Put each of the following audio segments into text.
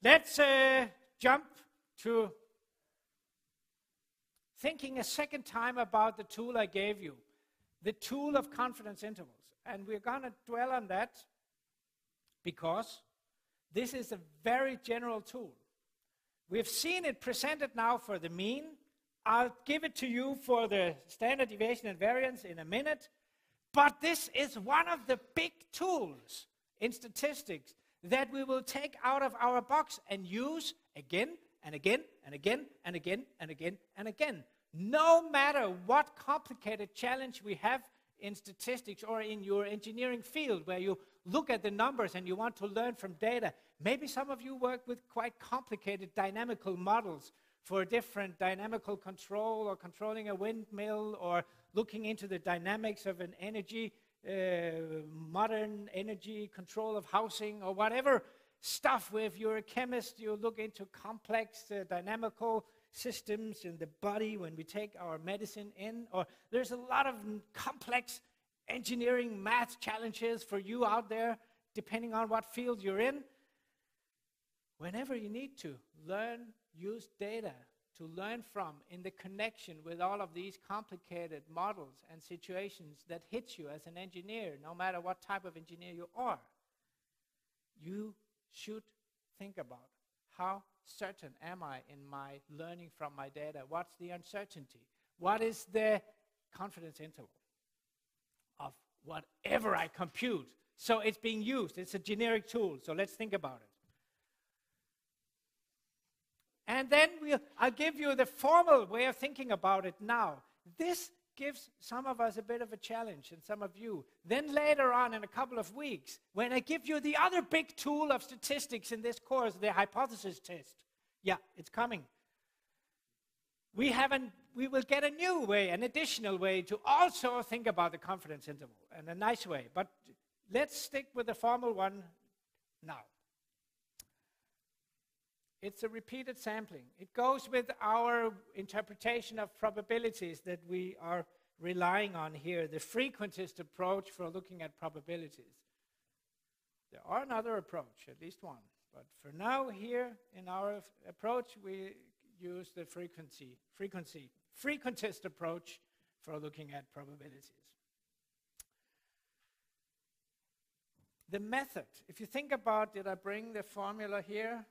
Let's jump to thinking a second time about the tool I gave you, the tool of confidence intervals. And we're going to dwell on that because this is a very general tool. We've seen it presented now for the mean. I'll give it to you for the standard deviation and variance in a minute. But this is one of the big tools in statistics that we will take out of our box and use again and again and again and again and again and again. No matter what complicated challenge we have in statistics or in your engineering field where you look at the numbers and you want to learn from data. Maybe some of you work with quite complicated dynamical models for different dynamical control or controlling a windmill or looking into the dynamics of an energy, modern energy control of housing or whatever stuff. If you're a chemist, you look into complex dynamical systems in the body when we take our medicine in. Or there's a lot of complex engineering math challenges for you out there, depending on what field you're in. Whenever you need to learn, use data to learn from in the connection with all of these complicated models and situations that hit you as an engineer, no matter what type of engineer you are, you should think about how certain am I in my learning from my data? What's the uncertainty? What is the confidence interval of whatever I compute? So it's being used. It's a generic tool. So let's think about it. And then I'll give you the formal way of thinking about it now. This gives some of us a bit of a challenge, and some of you. Then later on in a couple of weeks, when I give you the other big tool of statistics in this course, the hypothesis test. Yeah, it's coming. We will get a new way, an additional way to also think about the confidence interval, in a nice way. But let's stick with the formal one now. It's a repeated sampling. It goes with our interpretation of probabilities that we are relying on here, the frequentist approach for looking at probabilities. There are another approach, at least one. But for now, here in our approach, we use the frequentist approach for looking at probabilities. The method, if you think about, did I bring the formula here?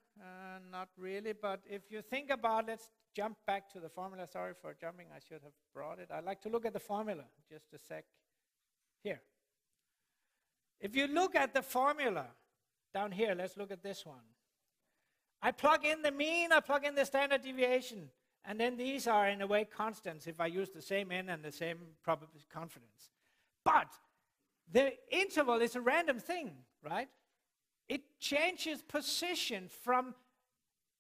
Not really, but if you think about, let's jump back to the formula. Sorry for jumping, I should have brought it. I'd like to look at the formula, just a sec. Here. If you look at the formula down here, let's look at this one. I plug in the mean, I plug in the standard deviation, and then these are in a way constants if I use the same n and the same confidence. But the interval is a random thing, right? It changes position from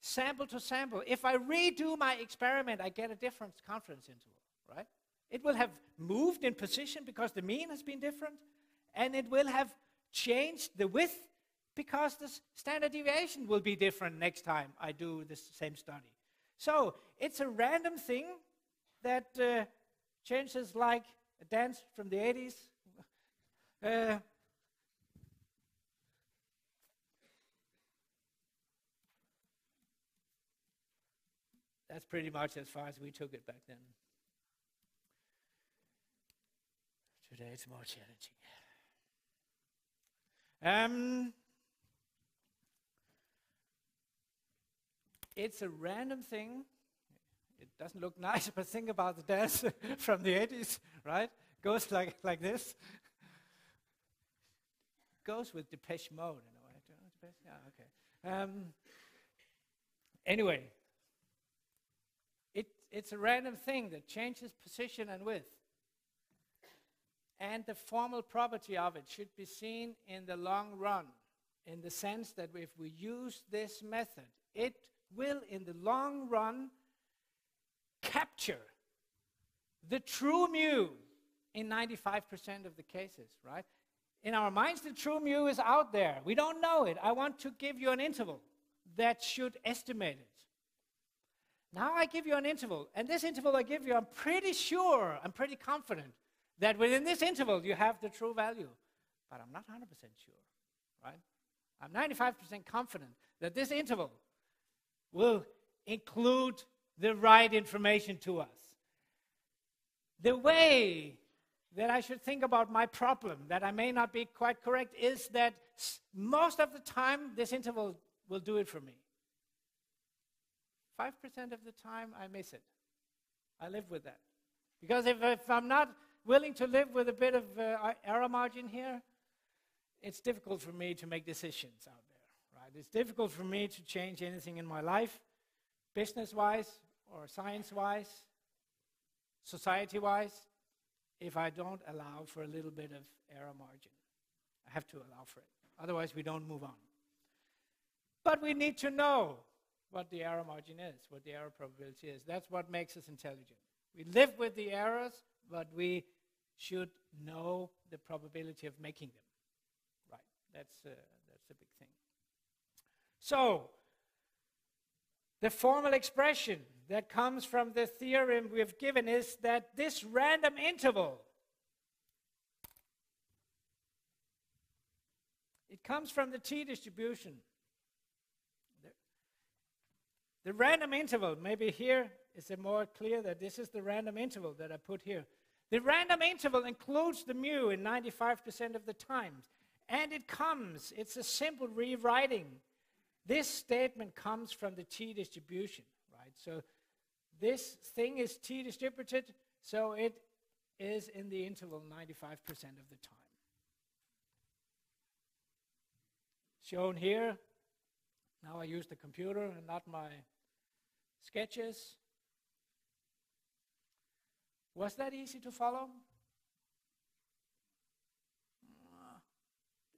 sample to sample. If I redo my experiment, I get a different confidence interval, right? It will have moved in position because the mean has been different, and it will have changed the width because the standard deviation will be different next time I do the same study. So it's a random thing that changes like a dance from the 80s. That's pretty much as far as we took it back then. Today it's more challenging. It's a random thing. It doesn't look nice, but think about the dance from the 80s, right? Goes like this. Goes with Depeche Mode in a way. Yeah, okay. Anyway, it's a random thing that changes position and width. And the formal property of it should be seen in the long run, in the sense that if we use this method, it will, in the long run, capture the true mu in 95% of the cases, right? In our minds, the true mu is out there. We don't know it. I want to give you an interval that should estimate it. Now I give you an interval, and this interval I give you, I'm pretty sure, I'm pretty confident that within this interval you have the true value. But I'm not 100% sure, right? I'm 95% confident that this interval will include the right information to us. The way that I should think about my problem, that I may not be quite correct, is that most of the time this interval will do it for me. 5% of the time I miss it. I live with that. Because if I'm not willing to live with a bit of error margin here, it's difficult for me to make decisions out there, right? It's difficult for me to change anything in my life, business-wise or science-wise, society-wise, if I don't allow for a little bit of error margin. I have to allow for it. Otherwise, we don't move on. But we need to know what the error margin is, what the error probability is. That's what makes us intelligent. We live with the errors, but we should know the probability of making them. Right? That's a big thing. So, the formal expression that comes from the theorem we've given is that this random interval, it comes from the t-distribution. The random interval, maybe here is it more clear that this is the random interval that I put here. The random interval includes the mu in 95% of the times. And it's a simple rewriting. This statement comes from the t-distribution, right? So this thing is t-distributed, so it is in the interval 95% of the time. Shown here. Now I use the computer and not my sketches. Was that easy to follow?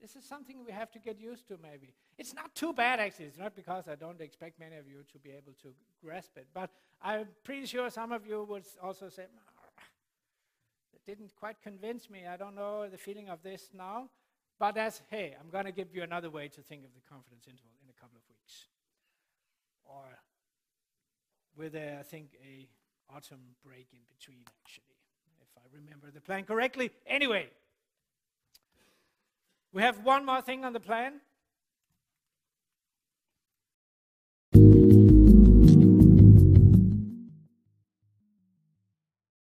This is something we have to get used to, maybe. It's not too bad, actually. It's not because I don't expect many of you to be able to grasp it. But I'm pretty sure some of you would also say, that didn't quite convince me. I don't know the feeling of this now. But hey, I'm going to give you another way to think of the confidence interval in a couple of weeks. Or with, I think, a autumn break in between, actually, if I remember the plan correctly. Anyway, we have one more thing on the plan.